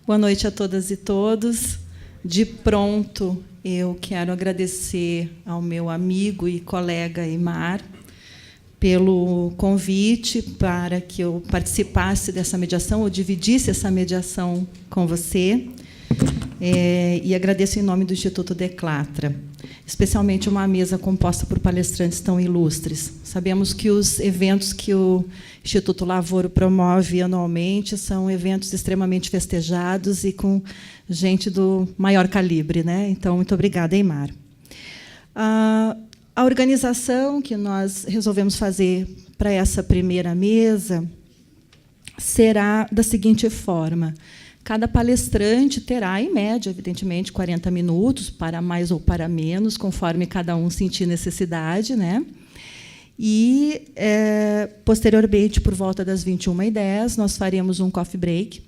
Boa noite a todas e todos. De pronto, eu quero agradecer ao meu amigo e colega Aimar pelo convite para que eu participasse dessa mediação, ou dividisse essa mediação com você. E agradeço em nome do Instituto Declatra, especialmente uma mesa composta por palestrantes tão ilustres. Sabemos que os eventos que o Instituto Lavoro promove anualmente são eventos extremamente festejados e com gente do maior calibre, né? Então, muito obrigada, Aimar. A organização que nós resolvemos fazer para essa primeira mesa será da seguinte forma: cada palestrante terá, em média, evidentemente, 40 minutos, para mais ou para menos, conforme cada um sentir necessidade, né? E, posteriormente, por volta das 21h10, nós faremos um coffee break.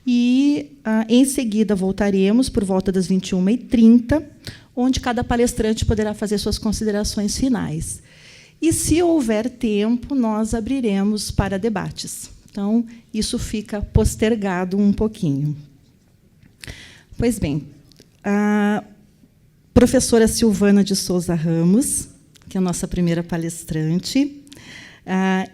E, em seguida, voltaremos por volta das 21h30, onde cada palestrante poderá fazer suas considerações finais. E, se houver tempo, nós abriremos para debates. Então, isso fica postergado um pouquinho. Pois bem, a professora Silvana de Souza Ramos, que é a nossa primeira palestrante,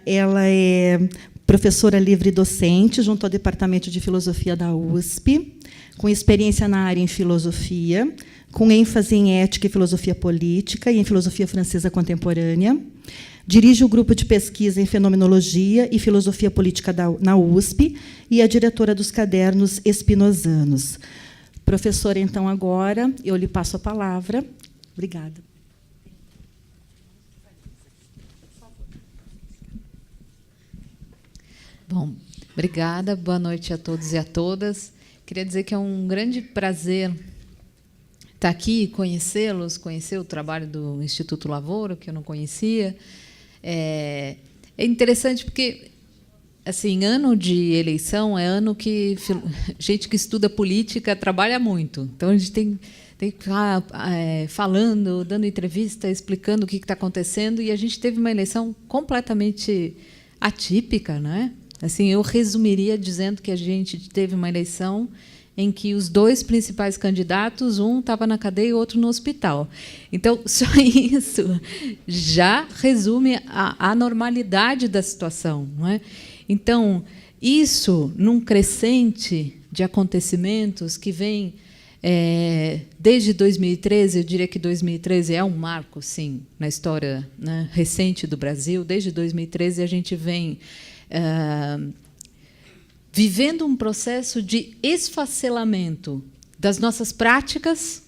ela é professora livre docente junto ao Departamento de Filosofia da USP, com experiência na área em filosofia, com ênfase em ética e filosofia política e em filosofia francesa contemporânea. Dirige o grupo de pesquisa em Fenomenologia e Filosofia Política na USP e é diretora dos cadernos espinosanos. Professora, então, agora, eu lhe passo a palavra. Obrigada. Bom, obrigada. Boa noite a todos e a todas. Queria dizer que é um grande prazer estar aqui e conhecê-los, conhecer o trabalho do Instituto Lavoro, que eu não conhecia. É interessante porque, assim, ano de eleição é ano que gente que estuda política trabalha muito. Então, a gente tem que ficar falando, dando entrevista, explicando o que está acontecendo. E a gente teve uma eleição completamente atípica, né? Assim, eu resumiria dizendo que a gente teve uma eleição em que os dois principais candidatos, um estava na cadeia e o outro no hospital. Então, só isso já resume a anormalidade da situação, não é? Então, isso, num crescente de acontecimentos que vem desde 2013, eu diria que 2013 é um marco, sim, na história, né, recente do Brasil. Desde 2013, a gente vem vivendo um processo de esfacelamento das nossas práticas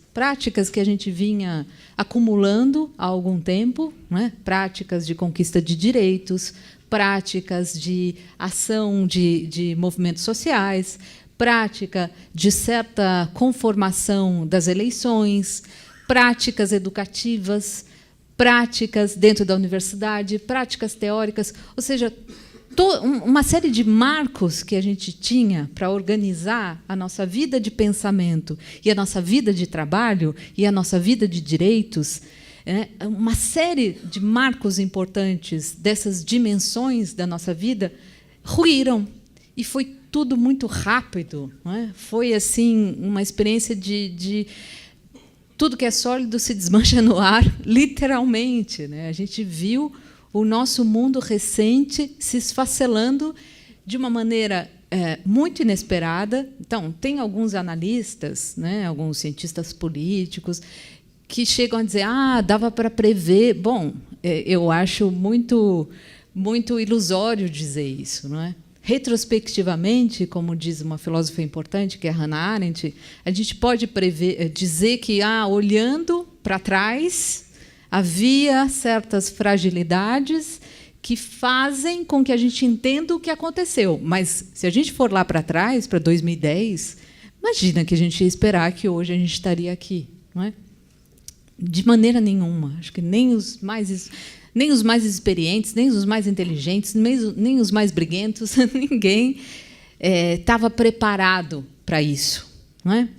que a gente vinha acumulando há algum tempo, né? Práticas de conquista de direitos, práticas de ação de movimentos sociais, prática de certa conformação das eleições, práticas educativas, práticas dentro da universidade, práticas teóricas, ou seja, uma série de marcos que a gente tinha para organizar a nossa vida de pensamento e a nossa vida de trabalho e a nossa vida de direitos, uma série de marcos importantes dessas dimensões da nossa vida ruíram. E foi tudo muito rápido. Não é? Foi assim uma experiência de tudo que é sólido se desmancha no ar, literalmente. Né? A gente viu o nosso mundo recente se esfacelando de uma maneira muito inesperada. Então, tem alguns analistas, né, alguns cientistas políticos, que chegam a dizer: dava para prever. Bom, eu acho muito, muito ilusório dizer isso, não é? Retrospectivamente, como diz uma filósofa importante, que é Hannah Arendt, a gente pode dizer que, olhando para trás, havia certas fragilidades que fazem com que a gente entenda o que aconteceu. Mas, se a gente for lá para trás, para 2010, imagina que a gente ia esperar que hoje a gente estaria aqui. Não é? De maneira nenhuma. Acho que nem os mais experientes, nem os mais inteligentes, nem os mais briguentos, ninguém estava preparado para isso. Não é?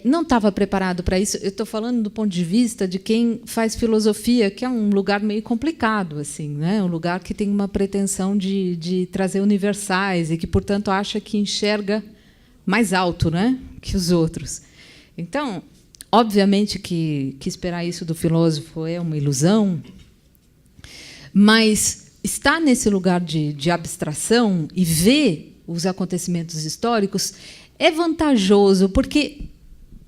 Não estava preparado para isso. Eu estou falando do ponto de vista de quem faz filosofia, que é um lugar meio complicado, assim, né? Um lugar que tem uma pretensão de trazer universais e que, portanto, acha que enxerga mais alto, né, que os outros. Então, obviamente que esperar isso do filósofo é uma ilusão, mas estar nesse lugar de abstração e ver os acontecimentos históricos é vantajoso, porque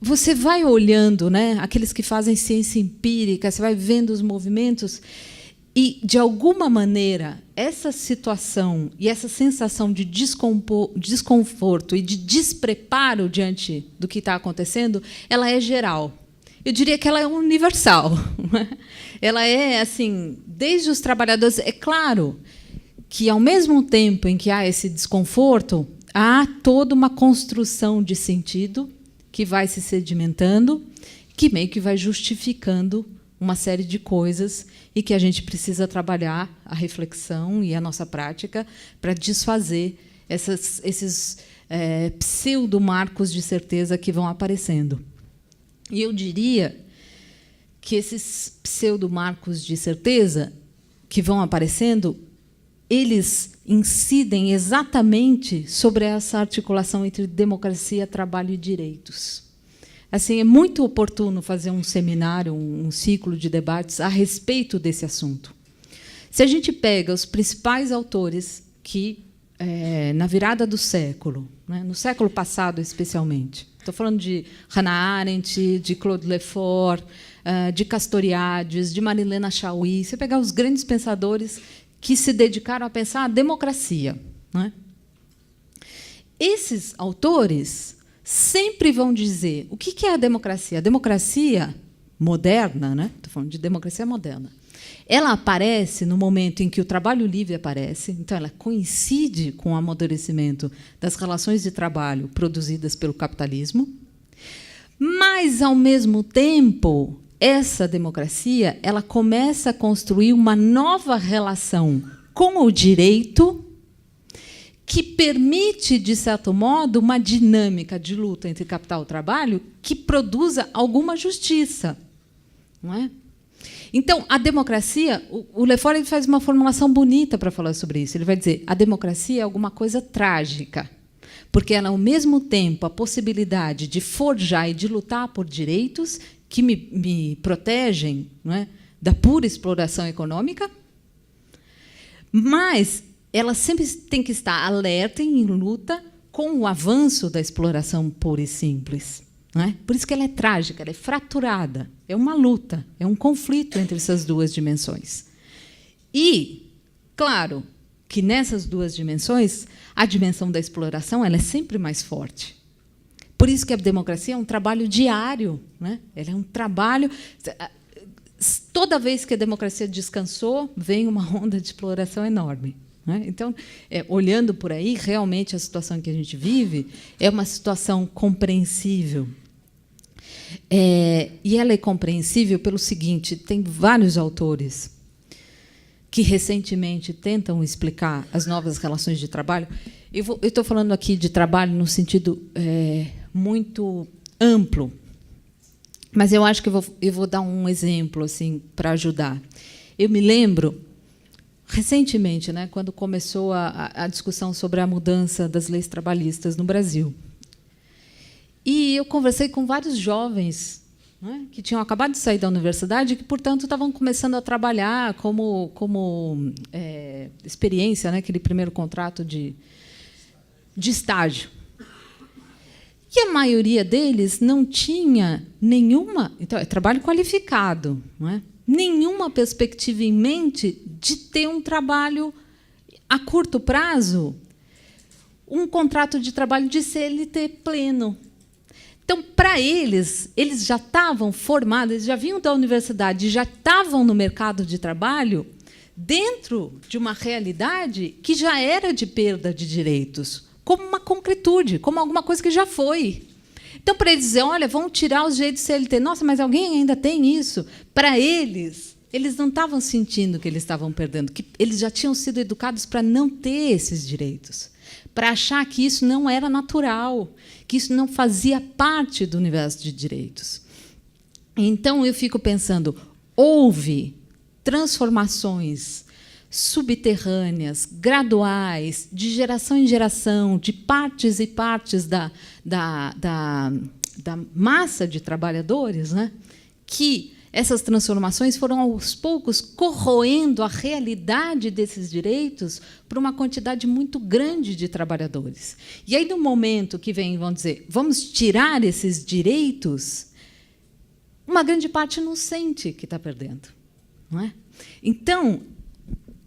você vai olhando, né, aqueles que fazem ciência empírica, você vai vendo os movimentos e, de alguma maneira, essa situação e essa sensação de desconforto e de despreparo diante do que está acontecendo, ela é geral. Eu diria que ela é universal. Ela é, assim, desde os trabalhadores... É claro que, ao mesmo tempo em que há esse desconforto, há toda uma construção de sentido que vai se sedimentando, que meio que vai justificando uma série de coisas e que a gente precisa trabalhar a reflexão e a nossa prática para desfazer esses pseudo-marcos de certeza que vão aparecendo. E eu diria que esses pseudo-marcos de certeza que vão aparecendo, eles incidem exatamente sobre essa articulação entre democracia, trabalho e direitos. Assim, é muito oportuno fazer um seminário, um ciclo de debates a respeito desse assunto. Se a gente pega os principais autores que, na virada do século, né, no século passado especialmente, estou falando de Hannah Arendt, de Claude Lefort, de Castoriadis, de Marilena Chauí, você pegar os grandes pensadores que se dedicaram a pensar a democracia, né? Esses autores sempre vão dizer o que é a democracia. A democracia moderna, né? Estou falando de democracia moderna. Ela aparece no momento em que o trabalho livre aparece, então ela coincide com o amadurecimento das relações de trabalho produzidas pelo capitalismo, mas, ao mesmo tempo, essa democracia ela começa a construir uma nova relação com o direito que permite, de certo modo, uma dinâmica de luta entre capital e trabalho que produza alguma justiça. Não é? Então, a democracia, o Lefort ele faz uma formulação bonita para falar sobre isso. Ele vai dizer a democracia é alguma coisa trágica, porque ela, ao mesmo tempo, a possibilidade de forjar e de lutar por direitos que me protegem, não é, da pura exploração econômica, mas ela sempre tem que estar alerta e em luta com o avanço da exploração pura e simples. Não é? Por isso que ela é trágica, ela é fraturada, é uma luta, é um conflito entre essas duas dimensões. E, claro, que nessas duas dimensões, a dimensão da exploração ela é sempre mais forte. Por isso que a democracia é um trabalho diário, né? Ela é um trabalho... Toda vez que a democracia descansou, vem uma onda de exploração enorme. Né? Então, olhando por aí, realmente a situação que a gente vive é uma situação compreensível. E ela é compreensível pelo seguinte, tem vários autores que recentemente tentam explicar as novas relações de trabalho. Eu estou falando aqui de trabalho no sentido muito amplo, mas eu acho que eu vou dar um exemplo assim, para ajudar. Eu me lembro, recentemente, né, quando começou a discussão sobre a mudança das leis trabalhistas no Brasil. E eu conversei com vários jovens, né, que tinham acabado de sair da universidade e que, portanto, estavam começando a trabalhar como experiência, né, aquele primeiro contrato de estágio. E a maioria deles não tinha nenhuma... Então, é trabalho qualificado, não é? Nenhuma perspectiva em mente de ter um trabalho a curto prazo, um contrato de trabalho de CLT pleno. Então, para eles já estavam formados, eles já vinham da universidade, já estavam no mercado de trabalho dentro de uma realidade que já era de perda de direitos, como uma concretude, como alguma coisa que já foi. Então, para eles dizer, olha, vão tirar os direitos de CLT. Nossa, mas alguém ainda tem isso? Para eles não estavam sentindo que eles estavam perdendo, que eles já tinham sido educados para não ter esses direitos, para achar que isso não era natural, que isso não fazia parte do universo de direitos. Então, eu fico pensando, houve transformações subterrâneas, graduais, de geração em geração, de partes e partes da massa de trabalhadores, né, que essas transformações foram, aos poucos, corroendo a realidade desses direitos para uma quantidade muito grande de trabalhadores. E aí, no momento que vem, vão dizer, vamos tirar esses direitos, uma grande parte não sente que está perdendo. Não é? Então,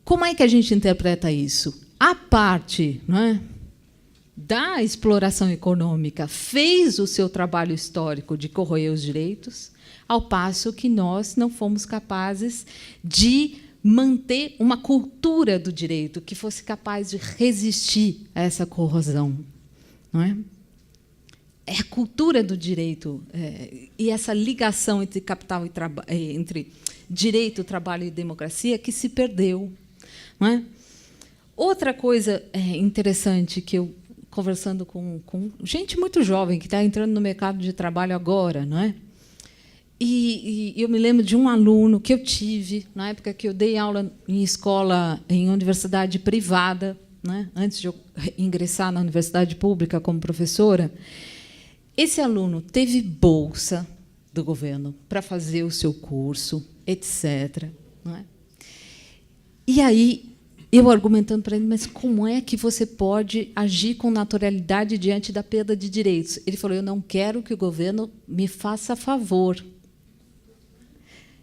como é que a gente interpreta isso? A parte, não é, da exploração econômica fez o seu trabalho histórico de corroer os direitos, ao passo que nós não fomos capazes de manter uma cultura do direito que fosse capaz de resistir a essa corrosão. Não é? É a cultura do direito e essa ligação entre capital e entre direito, trabalho e democracia que se perdeu. Não é? Outra coisa interessante que eu, conversando com gente muito jovem que está entrando no mercado de trabalho agora, não é? E eu me lembro de um aluno que eu tive na época que eu dei aula em escola, em universidade privada, né, antes de eu ingressar na universidade pública como professora. Esse aluno teve bolsa do governo para fazer o seu curso, etc. Não é? E aí, eu argumentando para ele, mas como é que você pode agir com naturalidade diante da perda de direitos? Ele falou, eu não quero que o governo me faça favor.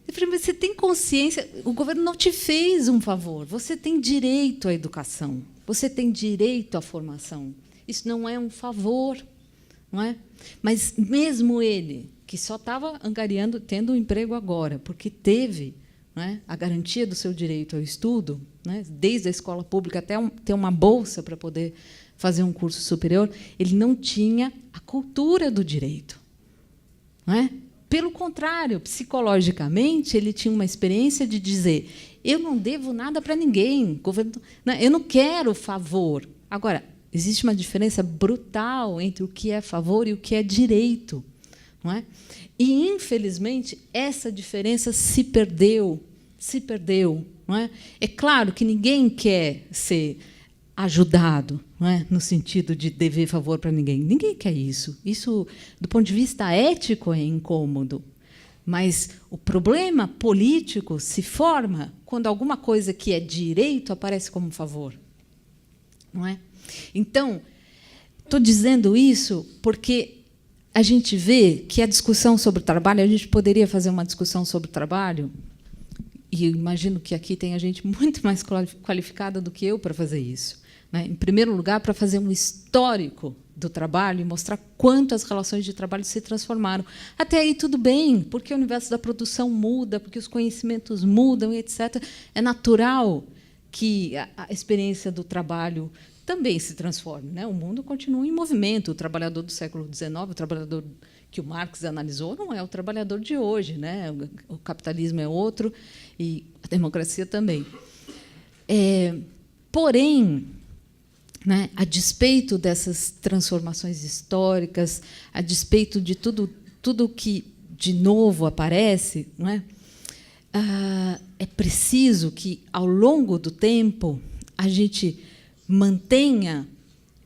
Eu falei, mas você tem consciência, o governo não te fez um favor, você tem direito à educação, você tem direito à formação. Isso não é um favor, não é? Mas mesmo ele, que só estava angariando, tendo um emprego agora, porque teve, não é, a garantia do seu direito ao estudo, né, desde a escola pública até ter uma bolsa para poder fazer um curso superior, ele não tinha a cultura do direito. Não é? Pelo contrário, psicologicamente, ele tinha uma experiência de dizer, eu não devo nada para ninguém, governo, eu não quero favor. Agora, existe uma diferença brutal entre o que é favor e o que é direito. Não é? E, infelizmente, essa diferença se perdeu. Se perdeu. Não é? É claro que ninguém quer ser ajudado, não é? No sentido de dever favor para ninguém. Ninguém quer isso. Isso, do ponto de vista ético, é incômodo. Mas o problema político se forma quando alguma coisa que é direito aparece como favor. Não é? Então, estou dizendo isso porque a gente vê que a discussão sobre o trabalho, a gente poderia fazer uma discussão sobre o trabalho, e eu imagino que aqui tem gente muito mais qualificada do que eu para fazer isso. Em primeiro lugar, para fazer um histórico do trabalho e mostrar quanto as relações de trabalho se transformaram. Até aí, tudo bem, porque o universo da produção muda, porque os conhecimentos mudam, etc. É natural que a experiência do trabalho também se transforme. Né? O mundo continua em movimento. O trabalhador do século XIX, o trabalhador que o Marx analisou, não é o trabalhador de hoje. Né? O capitalismo é outro e a democracia também. Porém, né, a despeito dessas transformações históricas, a despeito de tudo que de novo aparece, não é? É preciso que, ao longo do tempo, a gente mantenha,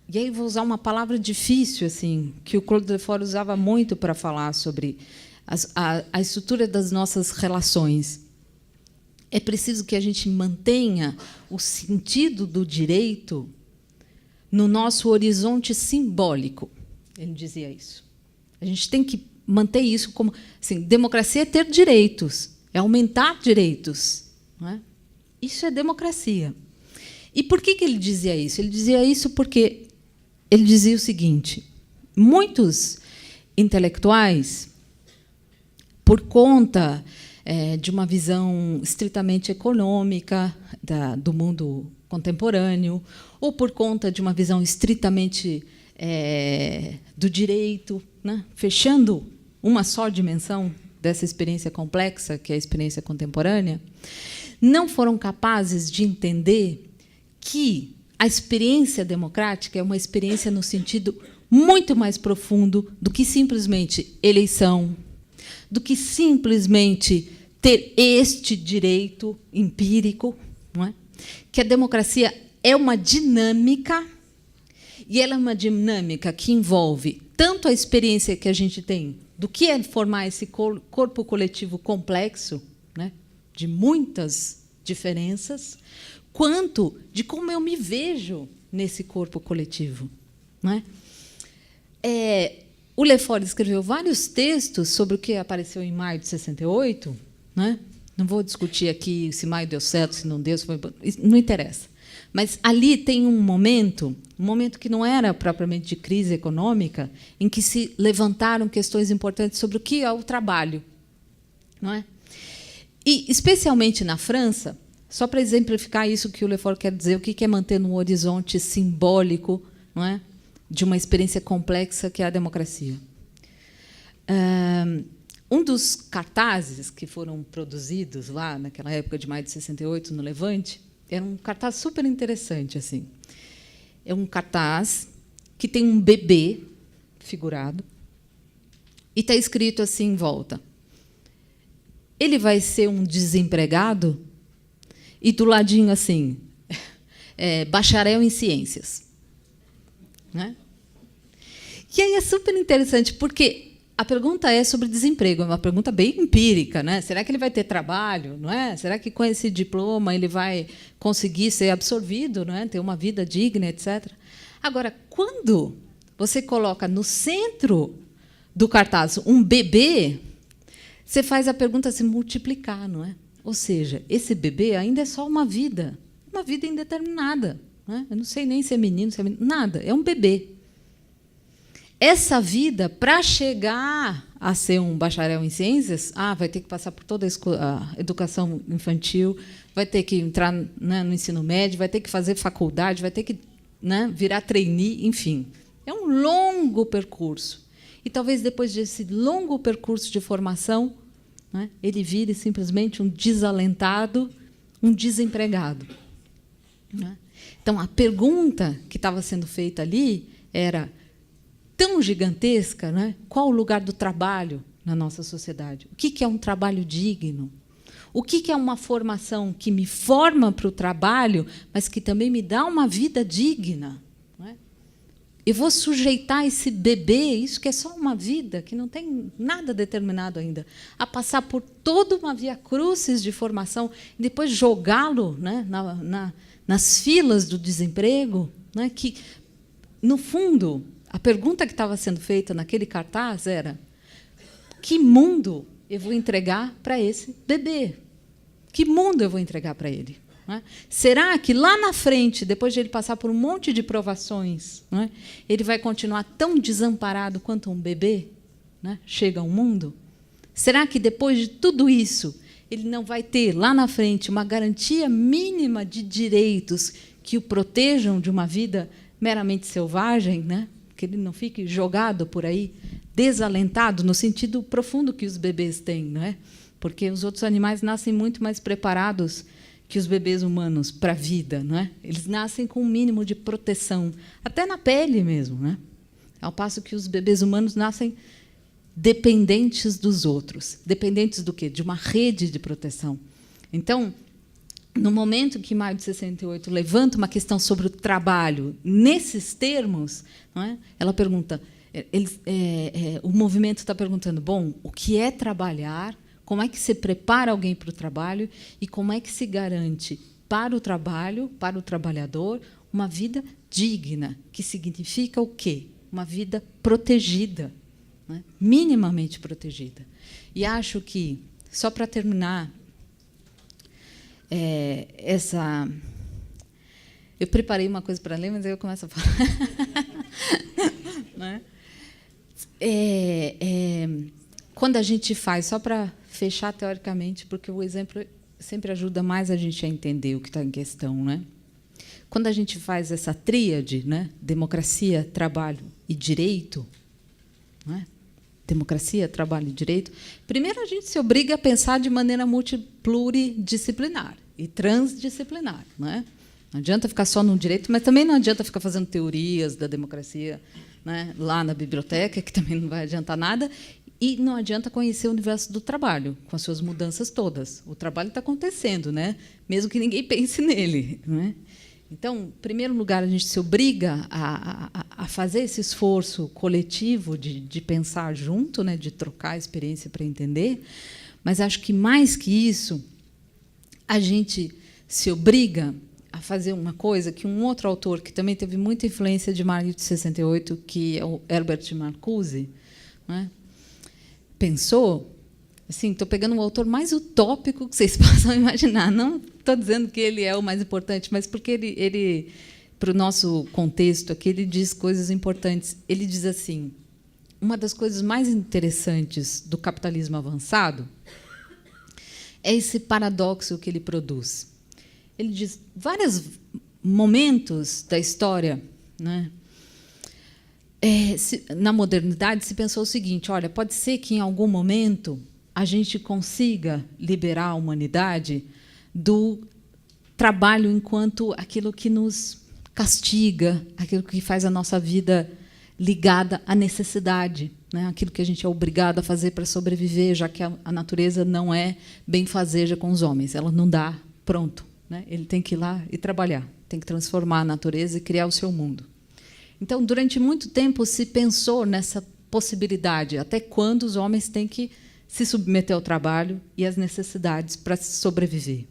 e aí vou usar uma palavra difícil, assim, que o Claude Lefort usava muito para falar sobre a estrutura das nossas relações. É preciso que a gente mantenha o sentido do direito no nosso horizonte simbólico. Ele dizia isso. A gente tem que manter isso como... Assim, democracia é ter direitos, é aumentar direitos. Não é? Isso é democracia. E por que ele dizia isso? Ele dizia isso porque ele dizia o seguinte, muitos intelectuais, por conta de uma visão estritamente econômica do mundo contemporâneo, ou por conta de uma visão estritamente do direito, né? Fechando uma só dimensão dessa experiência complexa, que é a experiência contemporânea, não foram capazes de entender que a experiência democrática é uma experiência no sentido muito mais profundo do que simplesmente eleição, do que simplesmente ter este direito empírico, não é? que a democracia é uma dinâmica, e ela é uma dinâmica que envolve tanto a experiência que a gente tem do que é formar esse corpo coletivo complexo, né, de muitas diferenças, quanto de como eu me vejo nesse corpo coletivo. Né? O Lefort escreveu vários textos sobre o que apareceu em maio de 68. Né? Não vou discutir aqui se maio deu certo, se não deu, se foi... não interessa. Mas ali tem um momento que não era propriamente de crise econômica, em que se levantaram questões importantes sobre o que é o trabalho. Não é? E, especialmente na França, só para exemplificar isso que o Lefort quer dizer, o que é manter um horizonte simbólico, não é, de uma experiência complexa que é a democracia. Um dos cartazes que foram produzidos lá naquela época de maio de 68 no Levante era um cartaz super interessante, assim. É um cartaz que tem um bebê figurado e está escrito assim em volta: ele vai ser um desempregado? E do ladinho assim, bacharel em ciências. Né? E aí é super interessante, porque a pergunta é sobre desemprego, é uma pergunta bem empírica, né? Será que ele vai ter trabalho, não é? Será que com esse diploma ele vai conseguir ser absorvido, não é? Ter uma vida digna, etc. Agora, quando você coloca no centro do cartaz um bebê, você faz a pergunta se multiplicar, não é? Ou seja, esse bebê ainda é só uma vida indeterminada, não é? Eu não sei nem se é menino, nada, é um bebê. Essa vida, para chegar a ser um bacharel em ciências, vai ter que passar por toda a educação infantil, vai ter que entrar, né, no ensino médio, vai ter que fazer faculdade, vai ter que, né, virar trainee, enfim. É um longo percurso. E talvez depois desse longo percurso de formação, né, ele vire simplesmente um desalentado, um desempregado. Né? Então, a pergunta que estava sendo feita ali era tão gigantesca, né? Qual o lugar do trabalho na nossa sociedade? O que é um trabalho digno? O que é uma formação que me forma para o trabalho, mas que também me dá uma vida digna? Não é? Eu vou sujeitar esse bebê, isso que é só uma vida, que não tem nada determinado ainda, a passar por toda uma via crucis de formação, e depois jogá-lo, né, nas filas do desemprego, né, que, no fundo, a pergunta que estava sendo feita naquele cartaz era: que mundo eu vou entregar para esse bebê? Que mundo eu vou entregar para ele? Não é? Será que lá na frente, depois de ele passar por um monte de provações, não é, ele vai continuar tão desamparado quanto um bebê, né, chega ao mundo? Será que depois de tudo isso ele não vai ter lá na frente uma garantia mínima de direitos que o protejam de uma vida meramente selvagem, né? Que ele não fique jogado por aí, desalentado, no sentido profundo que os bebês têm, não é? Porque os outros animais nascem muito mais preparados que os bebês humanos para a vida, não é? Eles nascem com um mínimo de proteção, até na pele mesmo, né? Ao passo que os bebês humanos nascem dependentes dos outros. Dependentes do quê? De uma rede de proteção. Então, no momento que maio de 68 levanta uma questão sobre o trabalho nesses termos, não é? Ela pergunta, o movimento está perguntando, bom, o que é trabalhar, como é que se prepara alguém para o trabalho e como é que se garante para o trabalho, para o trabalhador, uma vida digna, que significa o quê? Uma vida protegida, né? Minimamente protegida. E acho que, só para terminar, eu preparei uma coisa para ler, mas aí eu começo a falar. Né? Quando a gente faz, só para fechar teoricamente, porque o exemplo sempre ajuda mais a gente a entender o que está em questão, né? Quando a gente faz essa tríade, né? Democracia, trabalho e direito, né? Democracia, trabalho e direito, primeiro a gente se obriga a pensar de maneira pluridisciplinar e transdisciplinar. Né? Não adianta ficar só no direito, mas também não adianta ficar fazendo teorias da democracia, né, lá na biblioteca, que também não vai adiantar nada. E não adianta conhecer o universo do trabalho, com as suas mudanças todas. O trabalho está acontecendo, né? Mesmo que ninguém pense nele. Né? Então, em primeiro lugar, a gente se obriga a fazer esse esforço coletivo de pensar junto, né? De trocar a experiência para entender. Mas acho que, mais que isso, a gente se obriga a fazer uma coisa que um outro autor, que também teve muita influência de Maio de 68, que é o Herbert Marcuse, né? Pensou, assim, estou pegando o autor mais utópico que vocês possam imaginar. Não estou dizendo que ele é o mais importante, mas porque ele para o nosso contexto aqui, ele diz coisas importantes. Ele diz assim, uma das coisas mais interessantes do capitalismo avançado é esse paradoxo que ele produz. Ele diz, vários momentos da história, né? Na modernidade, se pensou o seguinte, olha, pode ser que, em algum momento, a gente consiga liberar a humanidade do trabalho enquanto aquilo que nos castiga, aquilo que faz a nossa vida ligada à necessidade, né? Aquilo que a gente é obrigado a fazer para sobreviver, já que a natureza não é benfazeja com os homens, ela não dá pronto. Né? Ele tem que ir lá e trabalhar, tem que transformar a natureza e criar o seu mundo. Então, durante muito tempo, se pensou nessa possibilidade, até quando os homens têm que se submeter ao trabalho e às necessidades para sobreviver.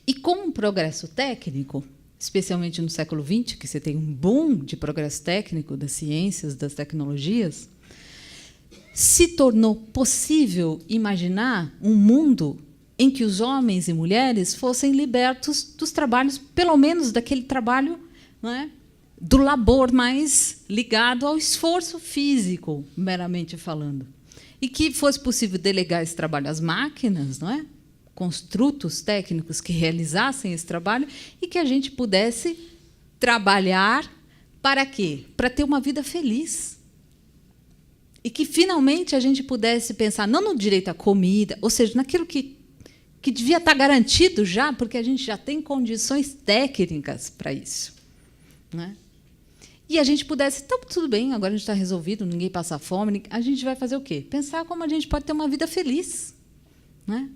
E com o progresso técnico, especialmente no século XX, que você tem um boom de progresso técnico das ciências, das tecnologias, se tornou possível imaginar um mundo em que os homens e mulheres fossem libertos dos trabalhos, pelo menos daquele trabalho, não é, do labor mais ligado ao esforço físico, meramente falando. E que fosse possível delegar esse trabalho às máquinas, não é? Construtos técnicos que realizassem esse trabalho, e que a gente pudesse trabalhar para quê? Para ter uma vida feliz. E que, finalmente, a gente pudesse pensar não no direito à comida, ou seja, naquilo que devia estar garantido já, porque a gente já tem condições técnicas para isso. Né? E a gente pudesse, então, tudo bem, agora a gente está resolvido, ninguém passa fome, a gente vai fazer o quê? Pensar como a gente pode ter uma vida feliz. Né?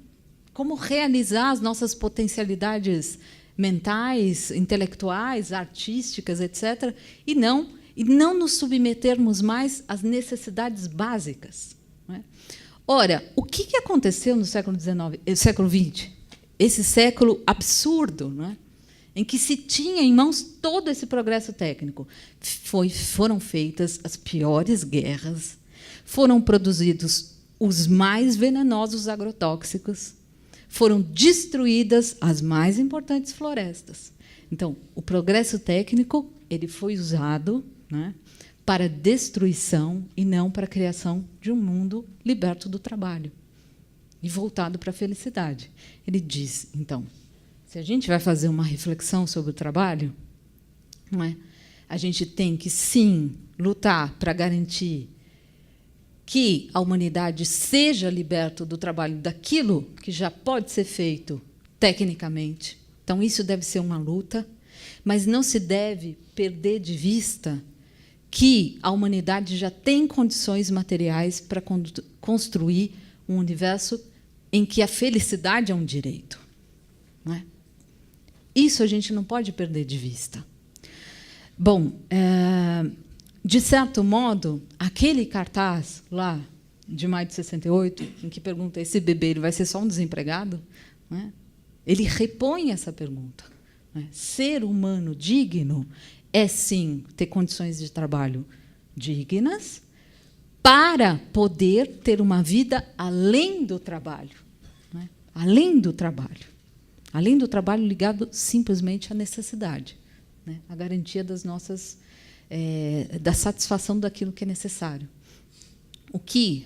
Como realizar as nossas potencialidades mentais, intelectuais, artísticas, etc., e não nos submetermos mais às necessidades básicas. Né? Ora, o que aconteceu no século XX? Esse século absurdo, né? Em que se tinha em mãos todo esse progresso técnico. Foram feitas as piores guerras, foram produzidos os mais venenosos agrotóxicos, foram destruídas as mais importantes florestas. Então, o progresso técnico ele foi usado, né, para destruição e não para a criação de um mundo liberto do trabalho e voltado para a felicidade. Ele diz, então, se a gente vai fazer uma reflexão sobre o trabalho, não é? A gente tem que, sim, lutar para garantir que a humanidade seja liberta do trabalho daquilo que já pode ser feito tecnicamente. Então, isso deve ser uma luta, mas não se deve perder de vista que a humanidade já tem condições materiais para construir um universo em que a felicidade é um direito. Não é? Isso a gente não pode perder de vista. Bom, de certo modo, aquele cartaz lá de maio de 68, em que pergunta esse bebê ele vai ser só um desempregado, não é? Ele repõe essa pergunta. Não é? Ser humano digno é, sim, ter condições de trabalho dignas para poder ter uma vida além do trabalho. Não é? Além do trabalho. Além do trabalho ligado simplesmente à necessidade, né? À garantia das nossas, da satisfação daquilo que é necessário. O que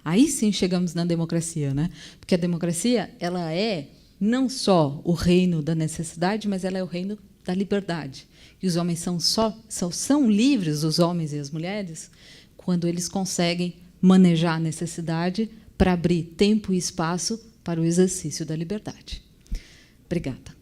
aí sim chegamos na democracia, né? Porque a democracia ela é não só o reino da necessidade, mas ela é o reino da liberdade. E os homens são livres, os homens e as mulheres, quando eles conseguem manejar a necessidade para abrir tempo e espaço para o exercício da liberdade. Obrigada.